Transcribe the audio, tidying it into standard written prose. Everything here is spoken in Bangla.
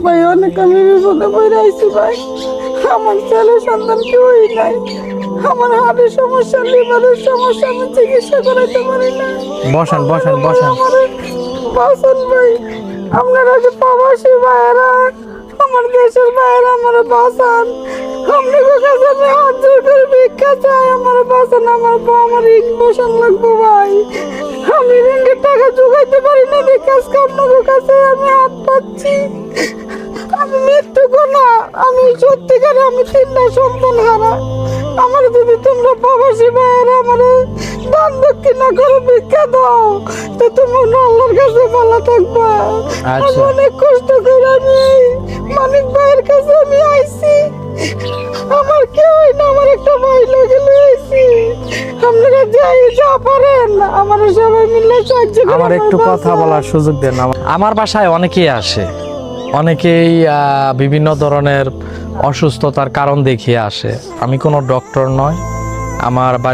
ভাই অনেক আমি বিপদে পড়ে আইছি ভাই। আমার ছেলে সন্তান কেউই নাই। আমার হার্টের সমস্যা, লিভারের সমস্যা, আমি চিকিৎসা করাইতে পারি না। বসেন বসেন বসেন। আমার বাসন ভাই, আপনারা যে প্রবাসী ভাইয়েরা, আমার দেশের ভাইয়েরা আমার বাসান, আপনাদের কাছে আমি হাত জোর করে ভিক্ষা চাই, আমার বাসান, আমার ঋণ বসান লাগবো ভাই। আমি ঋণের টাকা জোগাইতে পারি না, কাজ আপনাদের কাছে আমি হাত পাচ্ছি। আমি মৃত্যু না, আমি সত্যিকারে আমি 3টা সন্তান হারা। আমার যদি তোমরা প্রবাসী ভাইয়েরা আমার দান দক্ষিণা করে ভিক্ষা দাও, তো তোমার আল্লাহর কাছে ভালো থাকবা। আমি আচ্ছা। অনেক কষ্ট করে আমি এই মানিক ভাইয়ের কাছে আমি আইছি। আমার কেউই না, আমার একটা ভাই লাগে লইছি। আপনারা যাই যা পারেন আমার সবাই মিলে সাহায্য করে আমার একটু কথা বলার সুযোগ দেন। আমার বাসায় অনেকেই আসে, অনেকেই বিভিন্ন ধরনের অসুস্থতার কারণ দেখিয়ে আসে। আমি কোনো ডক্টর নয়, আমার বাড়ি